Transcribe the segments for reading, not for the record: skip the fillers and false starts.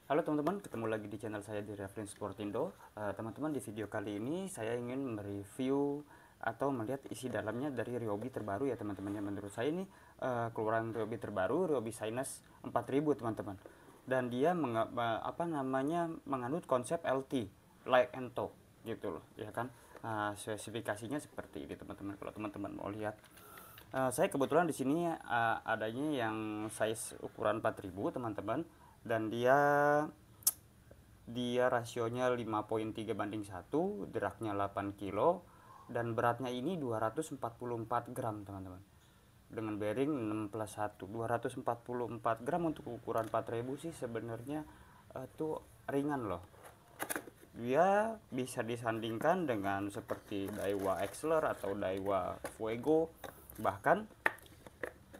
Halo teman-teman, ketemu lagi di channel saya di Reference Sportindo. Teman-teman, di video kali ini saya ingin mereview atau melihat isi dalamnya dari Ryobi terbaru ya teman-teman. Yang menurut saya ini keluaran Ryobi terbaru, Ryobi Sinus 4000 teman-teman. Dan dia menganut konsep LT, Light and Talk gitu loh, ya kan. Spesifikasinya seperti ini teman-teman. Kalau teman-teman mau lihat, saya kebetulan di sini adanya yang size ukuran 4000 teman-teman, dan dia rasionya 5,3:1, dragnya 8 kilo, dan beratnya ini 244 gram teman-teman, dengan bearing 6+1. 244 gram untuk ukuran 4000 sih sebenarnya tuh ringan loh. Dia bisa disandingkan dengan seperti Daiwa Exceler atau Daiwa Fuego, bahkan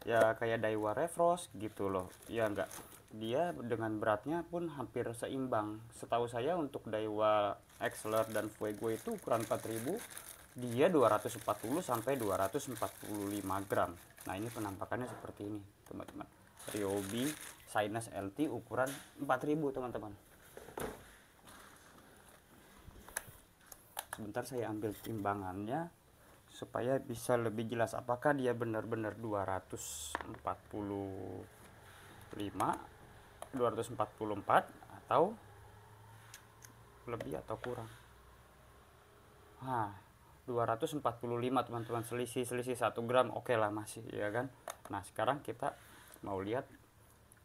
ya kayak Daiwa Refrost gitu loh. Ya enggak, dia dengan beratnya pun hampir seimbang. Setahu saya untuk Daiwa Exceler dan Fuego itu ukuran 4000, dia 240 sampai 245 gram. Nah, ini penampakannya seperti ini teman-teman. Ryobi Sinus LT ukuran 4000 teman-teman. Sebentar saya ambil timbangannya supaya bisa lebih jelas apakah dia benar-benar 244 atau lebih atau kurang. Nah, 245 teman-teman, selisih 1 gram, oke lah masih, ya kan. Nah, sekarang kita mau lihat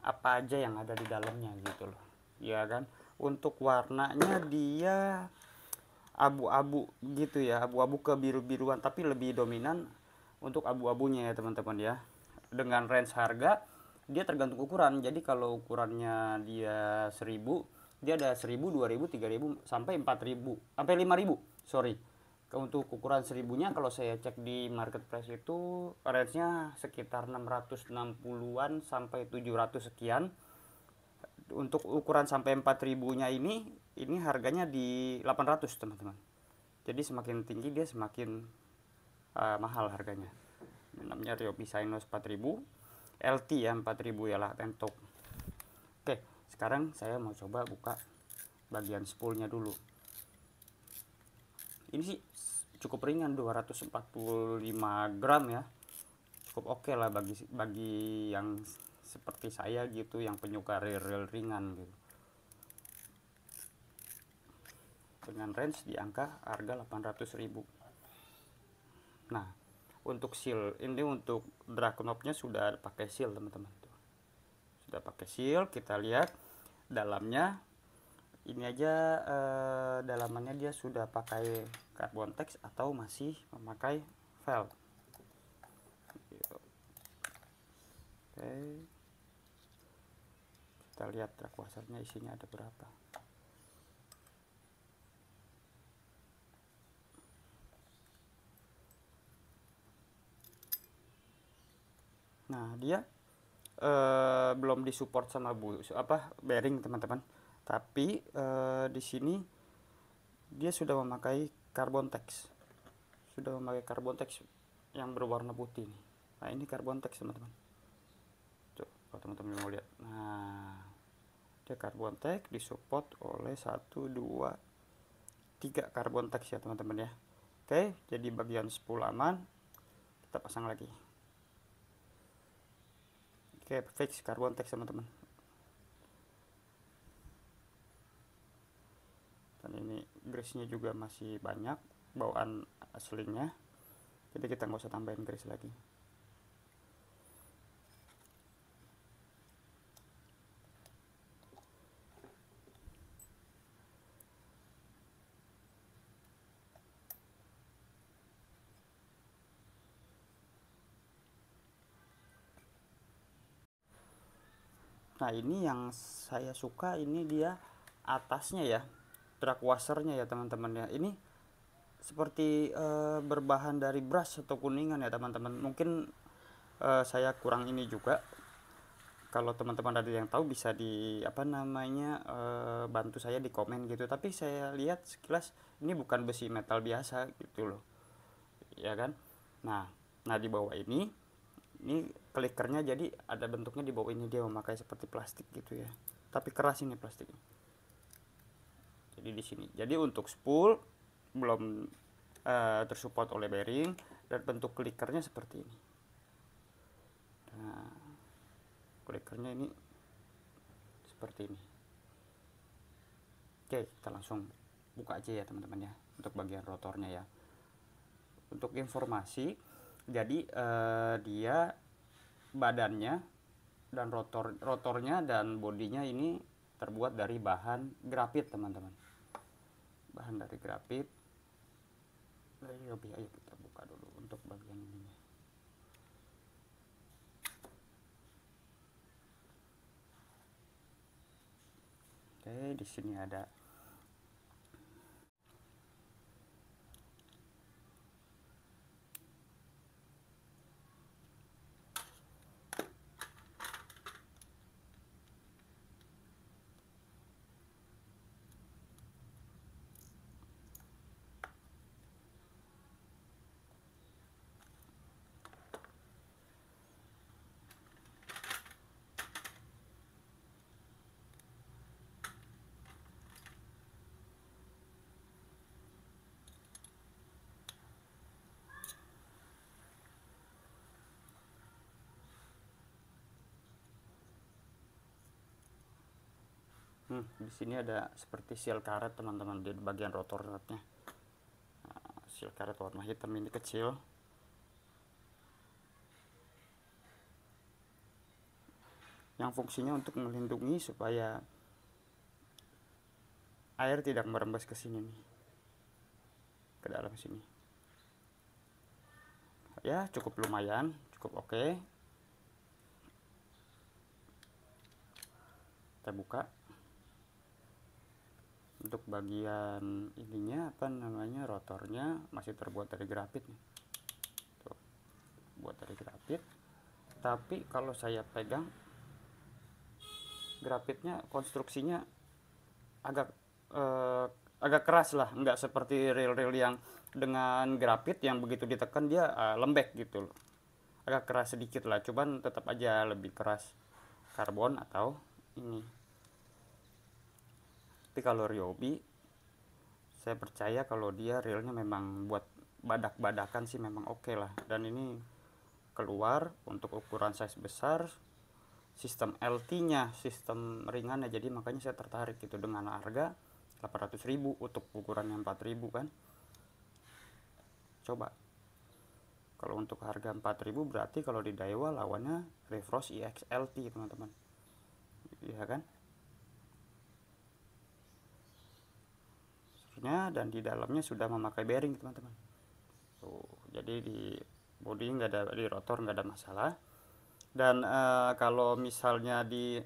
apa aja yang ada di dalamnya gitu loh, ya kan. Untuk warnanya dia abu-abu gitu ya, abu-abu ke biru-biruan, tapi lebih dominan untuk abu-abunya ya teman-teman ya. Dengan range harga dia tergantung ukuran, jadi kalau ukurannya dia 1000, dia ada 1000, 2000, 3000 sampai 4000 sampai 5000, sorry. Untuk ukuran 1000-nya kalau saya cek di marketplace itu range-nya sekitar 660-an sampai 700 sekian. Untuk ukuran sampai 4000-nya ini harganya di 800 teman-teman. Jadi semakin tinggi dia semakin mahal harganya. Ini namanya Ryobi Sinus 4000 LT ya, 4000 ya lah, tentok. Oke, sekarang saya mau coba buka bagian spoolnya dulu. Ini sih cukup ringan, 245 gram ya, cukup oke lah bagi yang seperti saya gitu, yang penyuka reel ringan gitu, dengan range di angka harga 800.000. Nah, untuk seal ini, untuk drag knobnya sudah pakai seal teman-teman, sudah pakai seal. Kita lihat dalamnya, ini aja dalamannya dia sudah pakai carbon tex atau masih memakai felt gitu. Oke, kita lihat drag washernya isinya ada berapa. Nah, dia belum disupport sama bearing teman-teman, tapi di sini dia sudah memakai carbon tex, yang berwarna putih nih. Nah, ini carbon tex teman-teman. Tuh, kalau teman-teman mau lihat, nah dia carbon tex disupport oleh 1, 2, 3 carbon tex ya teman-teman ya. Oke, jadi bagian spool aman, kita pasang lagi. Oke, fix carbon tex teman-teman. Dan ini grease-nya juga masih banyak bawaan aslinya, jadi kita nggak usah tambahin grease lagi. Nah, ini yang saya suka, ini dia atasnya ya, drag washernya ya teman-teman ya. Ini seperti berbahan dari brush atau kuningan ya teman-teman. Mungkin saya kurang ini juga. Kalau teman-teman ada yang tahu bisa bantu saya di komen gitu. Tapi saya lihat sekilas ini bukan besi metal biasa gitu loh, ya kan. Nah, di bawah ini clickernya jadi ada bentuknya, di bawah ini dia memakai seperti plastik gitu ya. tapi keras ini plastiknya. Jadi di sini. Jadi untuk spool belum tersupport oleh bearing, dan bentuk klikernya seperti ini. Nah, klikernya ini seperti ini. Oke, kita langsung buka aja ya teman-teman ya, untuk bagian rotornya ya. Untuk informasi, jadi dia badannya dan rotornya dan bodinya ini terbuat dari bahan grafit teman-teman. Bahan dari grafit. Ayo kita buka dulu untuk bagian ininya. Oke, di sini ada di sini ada seperti seal karet teman-teman di bagian rotornya. Nah, seal karet warna hitam ini kecil. Yang fungsinya untuk melindungi supaya air tidak merembes ke sini nih. Ke dalam sini. Ya, cukup lumayan, cukup oke. Kita buka. Untuk bagian ininya apa namanya, rotornya masih terbuat dari grafit nih. Tuh, buat dari grafit. Tapi kalau saya pegang, grafitnya konstruksinya agak agak keras lah, nggak seperti reel-reel yang dengan grafit yang begitu ditekan dia lembek gitu loh. Agak keras sedikit lah, cuman tetap aja lebih keras karbon atau ini. Tapi kalau Ryobi, saya percaya kalau dia reelnya memang buat badak-badakan sih memang oke lah. Dan ini keluar untuk ukuran size besar, sistem LT-nya, sistem ringannya, jadi makanya saya tertarik gitu dengan harga 800.000 untuk ukuran yang 4.000 kan. Coba kalau untuk harga 4.000 berarti kalau di Daiwa lawannya Refrost EX LT teman-teman, iya kan. Dan di dalamnya sudah memakai bearing teman-teman. Jadi di bodi nggak ada, di rotor nggak ada masalah. Dan kalau misalnya di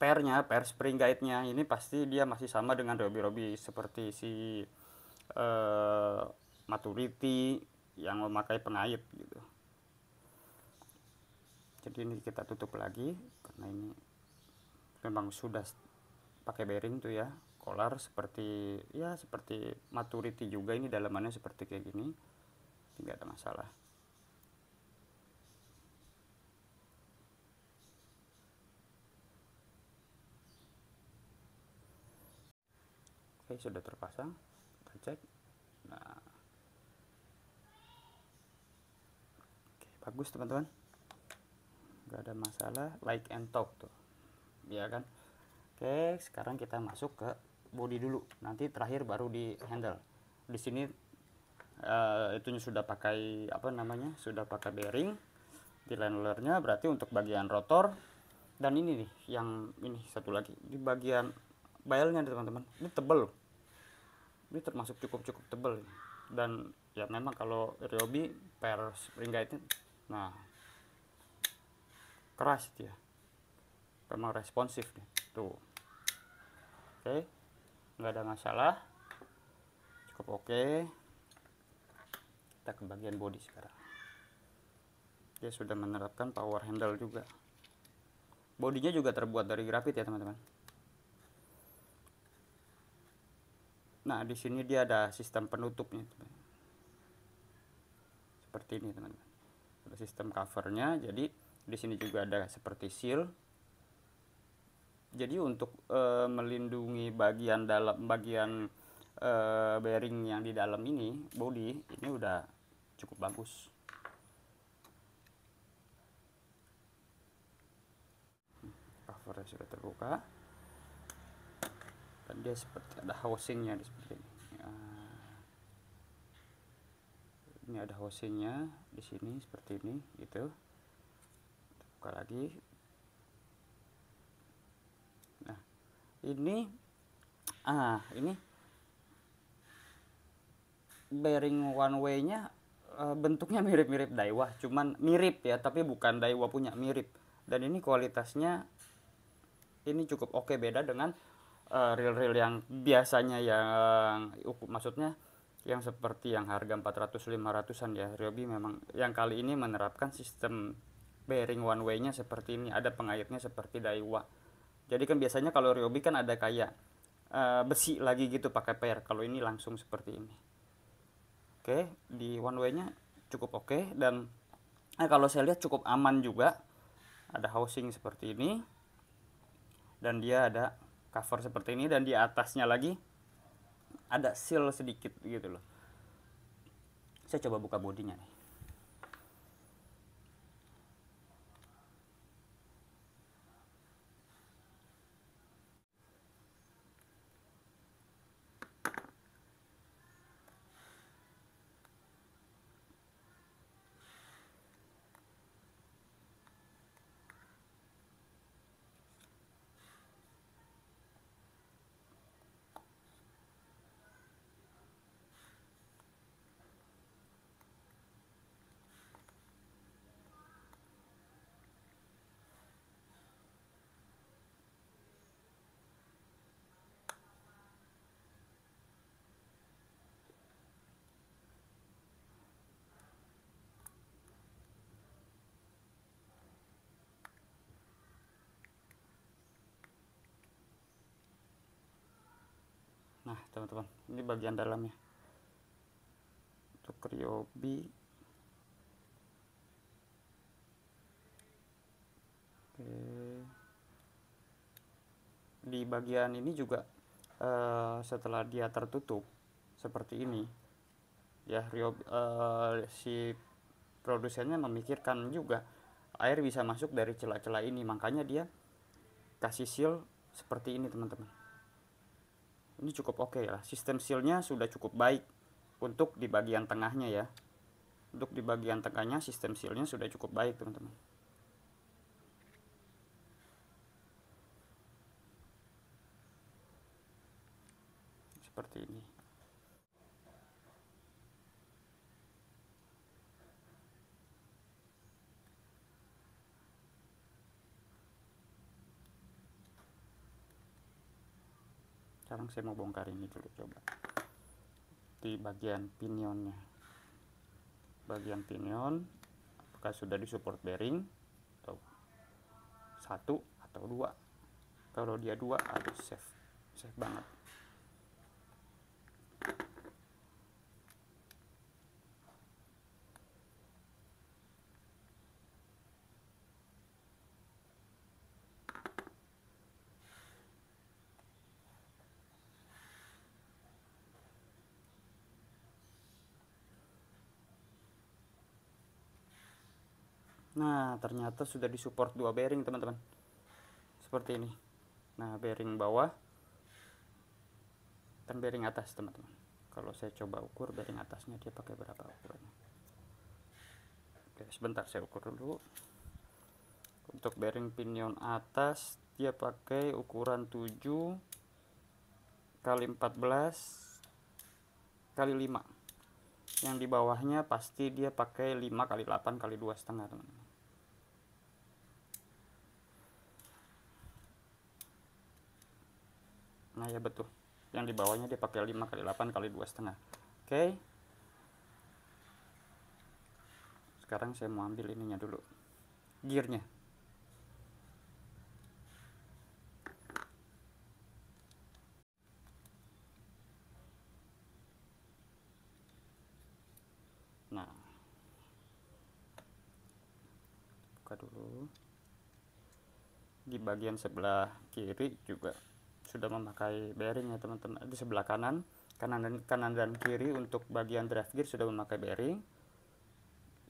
per spring guide-nya ini pasti dia masih sama dengan Ryobi seperti si Maturity yang memakai pengait gitu. Jadi ini kita tutup lagi karena ini memang sudah pakai bearing tuh ya. Kolar seperti Maturity juga, ini dalamannya seperti kayak gini, tidak ada masalah. Oke, sudah terpasang, kita cek. Nah, oke, bagus teman-teman, nggak ada masalah, like and talk tuh, ya kan. Oke, sekarang kita masuk ke body dulu, nanti terakhir baru di handle. Di sini itunya sudah pakai sudah pakai bearing di linernya, berarti untuk bagian rotor. Dan ini nih yang ini satu lagi di bagian bailnya teman-teman, ini tebel, ini termasuk cukup tebel. Dan ya memang kalau Ryobi per spring guide-nya nah keras dia, memang responsif nih tuh. Oke, nggak ada masalah, cukup oke. Kita ke bagian body sekarang. Dia sudah menerapkan power handle juga. Bodinya juga terbuat dari grafit ya teman-teman. Nah, di sini dia ada sistem penutupnya seperti ini teman-teman. Ada sistem covernya, jadi di sini juga ada seperti seal. Jadi untuk melindungi bagian bearing yang di dalam ini, body ini udah cukup bagus. Covernya sudah terbuka dan dia seperti ada housingnya seperti ini. Ini ada housingnya di sini seperti ini gitu. Buka lagi. Nah ini bearing one way nya bentuknya mirip-mirip Daiwa, cuman mirip ya, tapi bukan Daiwa punya, mirip. Dan ini kualitasnya ini cukup oke, beda dengan reel-reel yang biasanya, yang maksudnya yang seperti yang harga 400-500an ya. Ryobi memang yang kali ini menerapkan sistem bearing one way nya seperti ini, ada pengaitnya seperti Daiwa. Jadi kan biasanya kalau Ryobi kan ada kayak besi lagi gitu pakai pair, kalau ini langsung seperti ini. Oke, di one way nya cukup oke. Dan kalau saya lihat cukup aman juga, ada housing seperti ini dan dia ada cover seperti ini, dan di atasnya lagi ada seal sedikit gitu loh. Saya coba buka bodinya nih. Nah teman-teman, ini bagian dalamnya untuk Ryobi. Oke. Di bagian ini juga setelah dia tertutup seperti ini ya, si produsennya memikirkan juga air bisa masuk dari celah-celah ini, makanya dia kasih seal seperti ini teman-teman. Ini cukup oke lah, sistem sealnya sudah cukup baik untuk di bagian tengahnya ya. Untuk di bagian tengahnya sistem sealnya sudah cukup baik teman-teman. Seperti ini. Sekarang saya mau bongkar ini dulu, coba di bagian pinionnya. Bagian pinion apakah sudah disupport bearing atau satu atau dua. Kalau dia dua, aduh safe banget. Nah ternyata sudah disupport dua bearing teman-teman, seperti ini. Nah bearing bawah dan bearing atas teman-teman. Kalau saya coba ukur bearing atasnya, dia pakai berapa ukurannya. Oke sebentar, saya ukur dulu. Untuk bearing pinion atas dia pakai ukuran 7 kali 14 kali 5. Yang di bawahnya pasti dia pakai 5 kali 8 kali 2,5 teman-teman. Nah ya betul, yang di bawahnya dia pakai 5 kali 8 kali 2,5. Oke, sekarang saya mau ambil ininya dulu, gearnya. Nah buka dulu. di bagian sebelah kiri juga sudah memakai bearing ya teman-teman. Di sebelah kanan dan kiri untuk bagian drive gear sudah memakai bearing.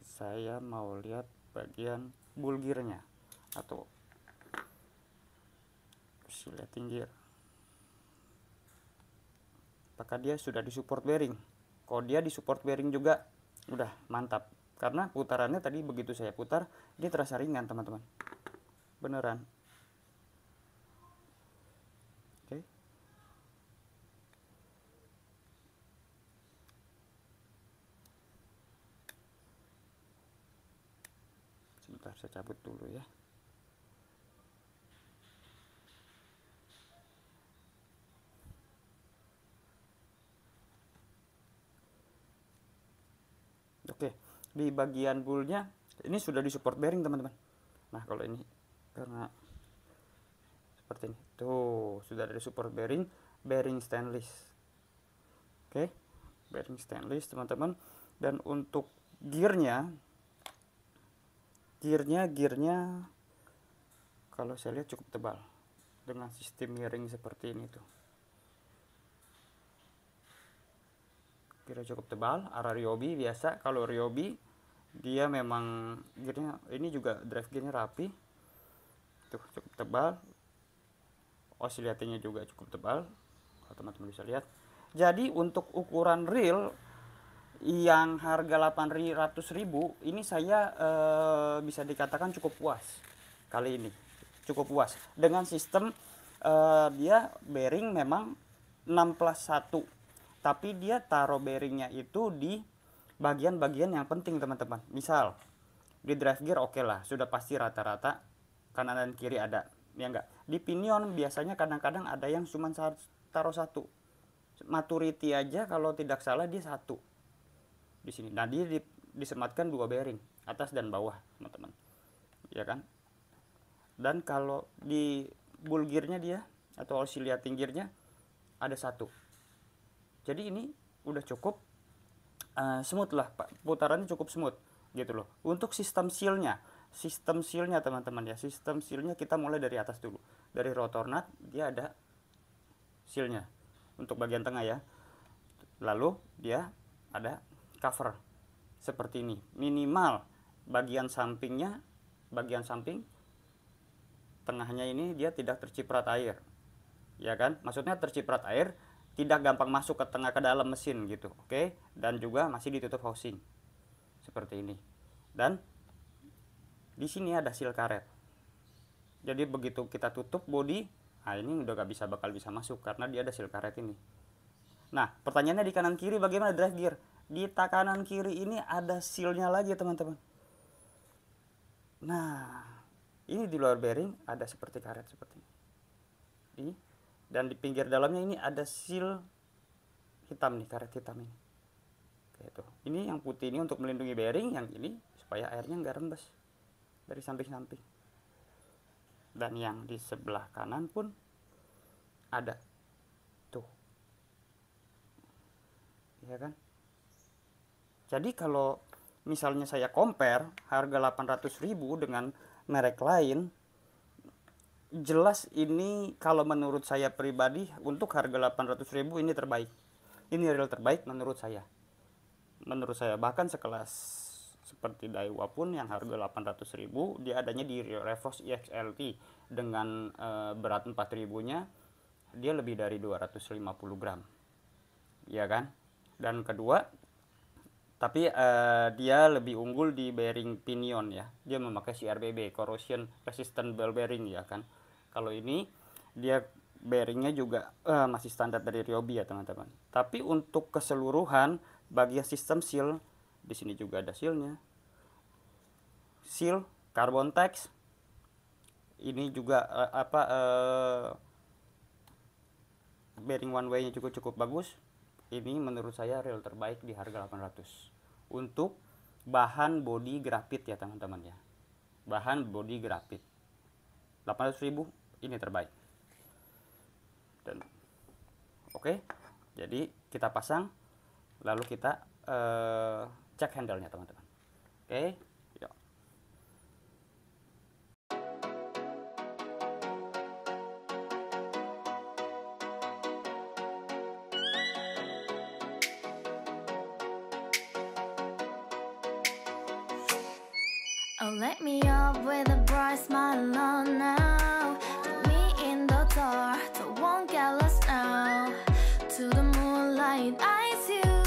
Saya mau lihat bagian bull gearnya atau oscillating gear, apakah dia sudah disupport bearing. Kalau dia disupport bearing juga udah mantap, karena putarannya tadi begitu saya putar dia terasa ringan teman-teman, beneran. Oke, sebentar saya cabut dulu ya. Oke, di bagian bullnya ini sudah disupport bearing teman-teman. Nah kalau ini karena seperti ini tuh sudah ada support bearing, bearing stainless. Oke, bearing stainless teman-teman. Dan untuk gearnya kalau saya lihat cukup tebal dengan sistem miring seperti ini tuh. Gearnya cukup tebal, arah Ryobi biasa. Kalau Ryobi dia memang gearnya ini juga drive gearnya rapi tuh, cukup tebal. Oscillatinya juga cukup tebal, kalau teman-teman bisa lihat. Jadi untuk ukuran reel yang harga 800.000 ini saya bisa dikatakan cukup puas kali ini, cukup puas dengan sistem dia bearing memang 6+1, tapi dia taruh bearingnya itu di bagian-bagian yang penting teman-teman. Misal di drive gear oke lah, sudah pasti rata-rata kanan dan kiri ada, ya enggak. Di pinion biasanya kadang-kadang ada yang cuma taruh satu. Maturity aja kalau tidak salah dia satu di sini. Nah dia disematkan dua bearing, atas dan bawah teman-teman, ya kan. Dan kalau di bull gearnya dia atau oscillating gearnya ada satu. Jadi ini udah cukup smooth lah, putarannya cukup smooth gitu loh. Untuk sistem sealnya teman-teman ya, sistem sealnya kita mulai dari atas dulu. Dari rotor nut dia ada sealnya untuk bagian tengah ya, lalu dia ada cover seperti ini. Minimal bagian samping tengahnya ini dia tidak terciprat air, ya kan. Maksudnya terciprat air tidak gampang masuk ke tengah ke dalam mesin gitu, oke. Dan juga masih ditutup housing seperti ini. Dan di sini ada seal karet, jadi begitu kita tutup body, nah ini udah bakal bisa masuk karena dia ada seal karet ini. Nah pertanyaannya di kanan kiri bagaimana drive gear? Di kanan kiri ini ada sealnya lagi teman-teman. Nah ini di luar bearing ada seperti karet seperti ini. Dan di pinggir dalamnya ini ada seal hitam nih, karet hitam ini. Gitu. Ini yang putih ini untuk melindungi bearing, yang ini supaya airnya nggak rembes dari samping-samping. Dan yang di sebelah kanan pun ada tuh, ya kan. Jadi kalau misalnya saya compare harga 800.000 dengan merek lain, jelas ini kalau menurut saya pribadi untuk harga 800.000 ini terbaik. Ini real terbaik menurut saya. Bahkan sekelas seperti Daiwa pun yang harga 800.000 dia adanya di Revoz EXLT dengan berat 4.000-nya dia lebih dari 250 gram. Ya kan? Dan kedua, tapi dia lebih unggul di bearing pinion ya. Dia memakai CRBB, corrosion resistant ball bearing ya kan. Kalau ini dia bearingnya juga masih standar dari Ryobi ya teman-teman. Tapi untuk keseluruhan bagian sistem seal, di sini juga ada sealnya. Seal carbon tex. Ini juga bearing one way-nya cukup bagus. Ini menurut saya real terbaik di harga 800 untuk bahan body grafit ya teman-teman ya. Bahan body grafit 800.000 ini terbaik. Dan oke, jadi kita pasang lalu kita cek handle-nya teman-teman. Oke, yuk. wake me up with a bright smile on now. Put me in the dark, so won't get lost now. To the moonlight, eyes you,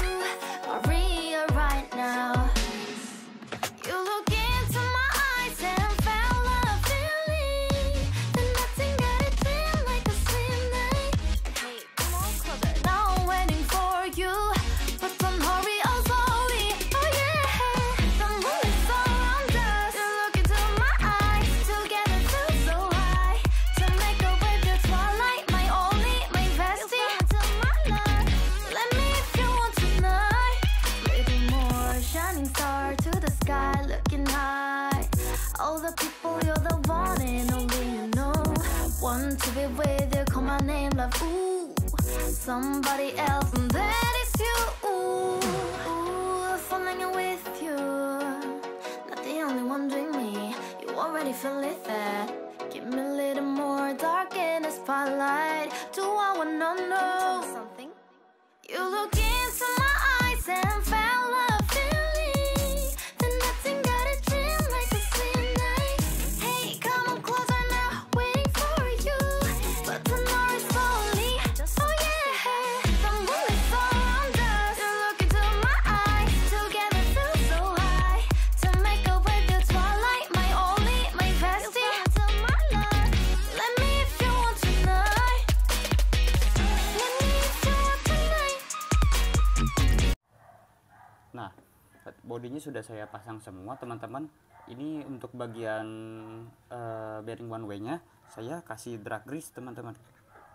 Maria right now. You look into my eyes and felt a feeling that nothing got it feel like a slim night. Hey, come on closer. Now I'm waiting for you, but don't hurry, oh slowly. Oh yeah, the moon is around us. You look into my eyes, together feel so high. To make a way the twilight, my only, my bestie. To my love, let me if you want tonight. Little more shining star to the sky, looking high. All the people, you're the one and only you know. Want to be with you, call my name, love. Ooh, somebody else, and that is you. Ooh, falling in with you. Not the only one doing me. You already feel it there. Give me a little more dark in the spotlight. Do I wanna know something? You look into my eyes and felt a feeling that nothing got a dream like a slim night. Hey, come on closer now, waiting for you, but tomorrow is slowly. Oh yeah, the moon is around us. You look into my eyes, together feel so high. To make a way the twilight, my only, my bestie. To my love, let me if you want tonight. Let me if you want tonight. Nah, bodinya sudah saya pasang semua teman-teman. Ini untuk bagian bearing one way nya saya kasih drag grease teman-teman.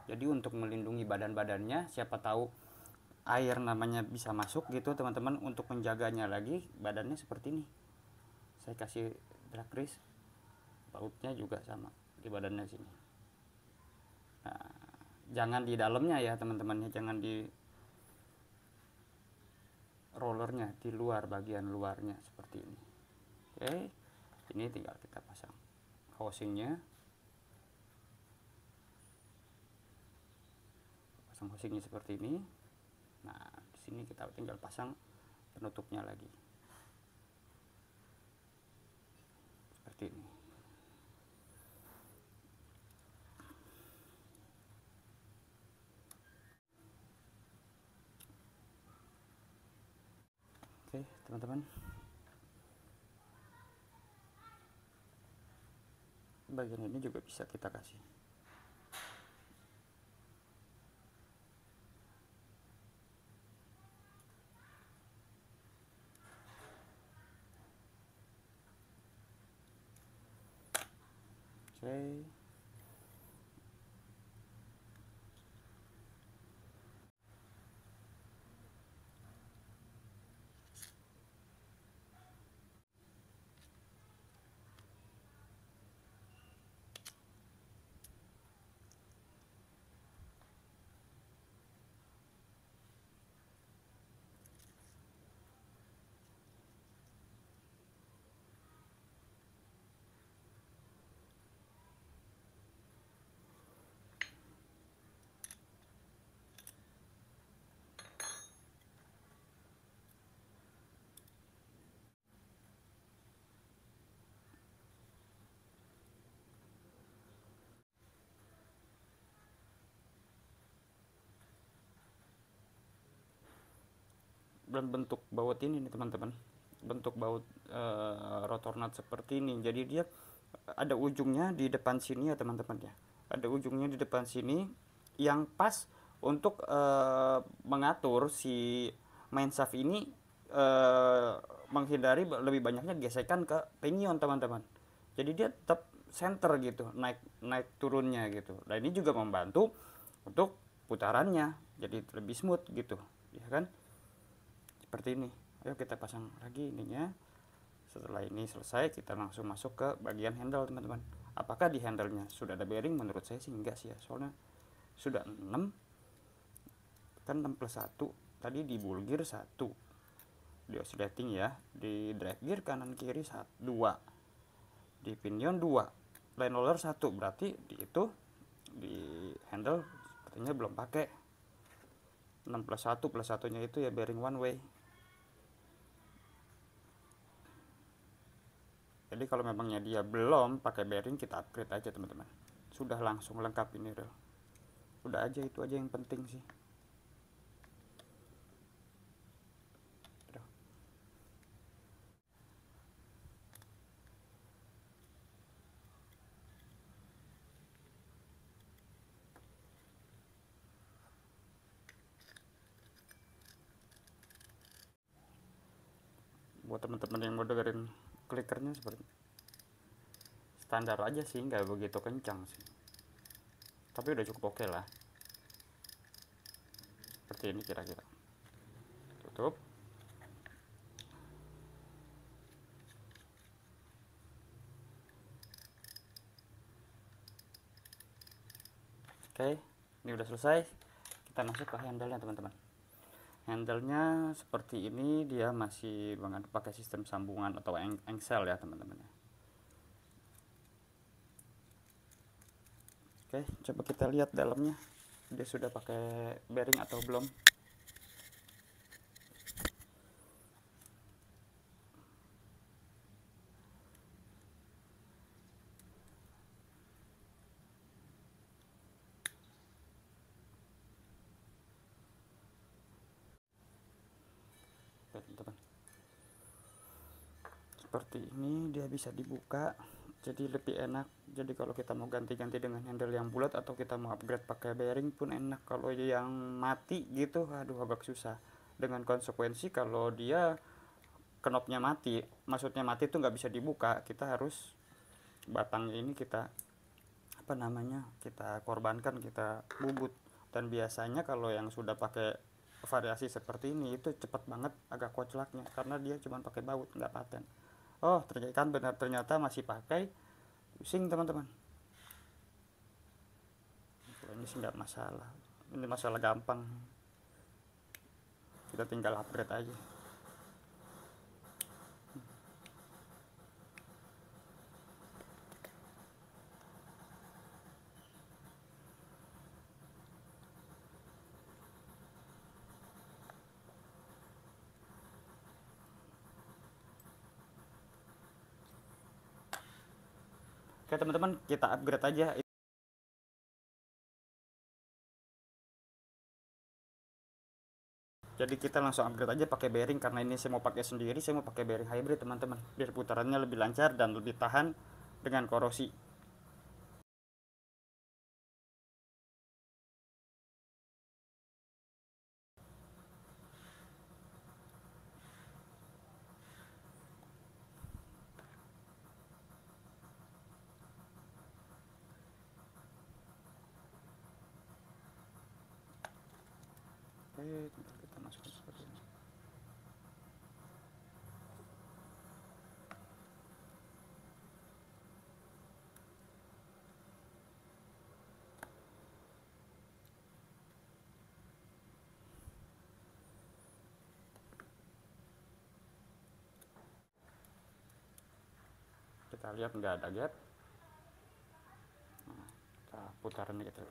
Jadi untuk melindungi badan-badannya, siapa tahu air namanya bisa masuk gitu teman-teman. Untuk menjaganya lagi badannya seperti ini, saya kasih drag grease. Bautnya juga sama di badannya sini. Nah, jangan di dalamnya ya teman-teman, jangan di rollernya, di luar, bagian luarnya seperti ini. Oke, ini tinggal kita pasang housingnya, pasang housingnya seperti ini. Nah, di sini kita tinggal pasang penutupnya lagi seperti ini. Oke teman-teman, bagian ini juga bisa kita kasih. Oke, dan bentuk baut ini nih teman-teman, bentuk baut rotor nut seperti ini. Jadi dia ada ujungnya di depan sini ya teman-teman ya, ada ujungnya di depan sini yang pas untuk mengatur si main shaft ini, menghindari lebih banyaknya gesekan ke pinion teman-teman. Jadi dia tetap center gitu, naik turunnya gitu. Nah ini juga membantu untuk putarannya jadi lebih smooth gitu ya kan, seperti ini. Ayo kita pasang lagi ininya. Setelah ini selesai, kita langsung masuk ke bagian handle teman-teman. Apakah di handlenya sudah ada bearing? Menurut saya sih enggak sih ya, soalnya sudah 6 kan, 6 plus 1 tadi di bull gear 1, di oscillating ya, di drive gear kanan kiri 2, di pinion 2, line roller 1. Berarti di itu di handle sepertinya belum pakai 6 plus 1 plus 1 nya itu ya bearing one way. Jadi kalau memangnya dia belum pakai bearing, kita upgrade aja teman-teman. Sudah langsung lengkap ini rel. Udah aja, itu aja yang penting sih. Buat teman-teman yang mau dengerin klikernya seperti standar aja sih, nggak begitu kencang sih, tapi udah cukup oke lah. Seperti ini kira-kira. Tutup. Oke, ini udah selesai. Kita masuk ke handle-nya teman-teman. Handle-nya seperti ini, dia masih pakai sistem sambungan atau engsel ya teman-teman. Oke, coba kita lihat dalamnya, dia sudah pakai bearing atau belum. Teman-teman, seperti ini dia bisa dibuka, jadi lebih enak. Jadi kalau kita mau ganti-ganti dengan handle yang bulat atau kita mau upgrade pakai bearing pun enak. Kalau yang mati gitu, aduh agak susah. Dengan konsekuensi kalau dia knopnya mati, maksudnya mati itu nggak bisa dibuka, kita harus batangnya ini kita kita korbankan, kita bubut. Dan biasanya kalau yang sudah pakai variasi seperti ini itu cepat banget agak koclaknya, karena dia cuma pakai baut, nggak paten. Oh ternyata masih pakai, pusing teman-teman. Ini sih nggak masalah, ini masalah gampang, kita tinggal upgrade aja. Oke teman-teman, kita upgrade aja. Jadi kita langsung upgrade aja pakai bearing, karena ini saya mau pakai sendiri, saya mau pakai bearing hybrid teman-teman, biar putarannya lebih lancar dan lebih tahan dengan korosi. Oke, kita masukkan seperti ini. Kita lihat nggak ada gap. Nah, kita putaran gitu.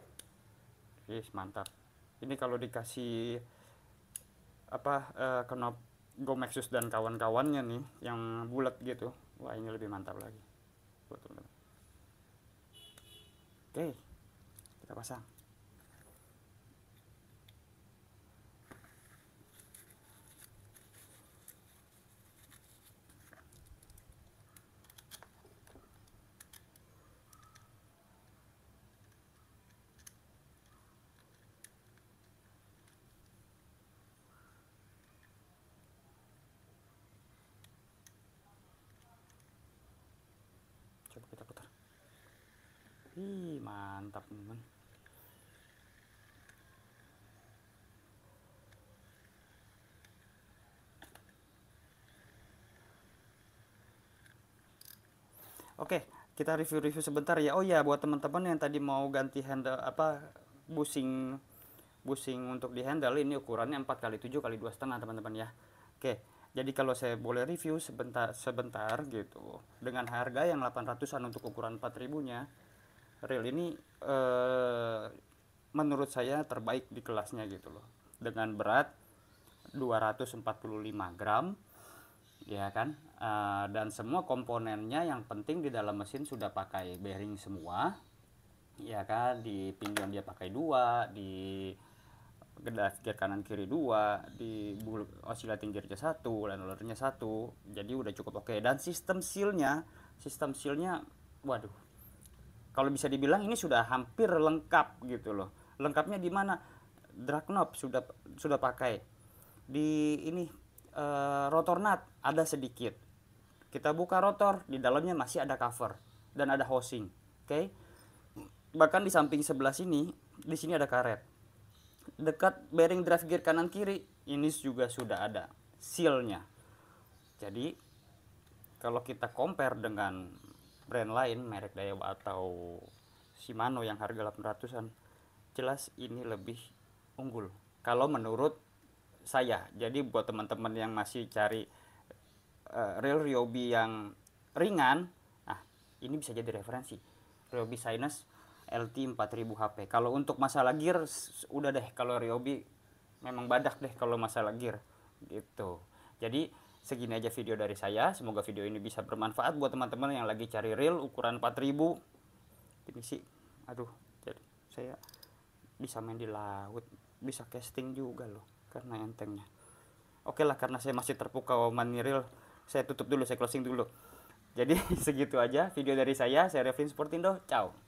Yes, mantap. Ini kalau dikasih knop Gomexus dan kawan-kawannya nih yang bulat gitu, wah ini lebih mantap lagi. Betul. Oke, kita pasang. Coba kita putar. Ih, mantap teman. Oke, kita review-review sebentar ya. Oh ya, buat teman-teman yang tadi mau ganti handle bushing untuk di handle, ini ukurannya 4x7 x 2,5 teman-teman ya. Oke, jadi kalau saya boleh review sebentar gitu, dengan harga yang 800-an untuk ukuran 4000-nya, reel ini menurut saya terbaik di kelasnya gitu loh. Dengan berat 245 gram, ya kan. Dan semua komponennya yang penting di dalam mesin sudah pakai bearing semua, ya kan. Di pinggiran dia pakai 2, di drive gear kanan kiri 2, di oscillating gearnya 1, land rollernya 1, jadi udah cukup oke. Dan sistem sealnya waduh, kalau bisa dibilang ini sudah hampir lengkap gitu loh. Lengkapnya di mana? Drag knob sudah pakai. Di ini rotor nut ada sedikit. Kita buka rotor, di dalamnya masih ada cover dan ada housing. Oke. Bahkan di samping sebelah sini, di sini ada karet. Dekat bearing drive gear kanan kiri, ini juga sudah ada sealnya. Jadi kalau kita compare dengan brand lain, merek Daiwa atau Shimano yang harga 800-an, jelas ini lebih unggul kalau menurut saya. Jadi buat teman-teman yang masih cari reel Ryobi yang ringan, nah ini bisa jadi referensi. Ryobi Sinus LT 4000 HP. Kalau untuk masalah gear udah deh, kalau Ryobi memang badak deh kalau masalah gear gitu. Jadi segini aja video dari saya. Semoga video ini bisa bermanfaat buat teman-teman yang lagi cari reel ukuran 4000. Ini sih aduh, jadi saya bisa main di laut, bisa casting juga loh karena entengnya. Oke lah, karena saya masih terpukau mani reel, saya tutup dulu, saya closing dulu. Jadi segitu aja video dari saya Revin Sportindo. Ciao.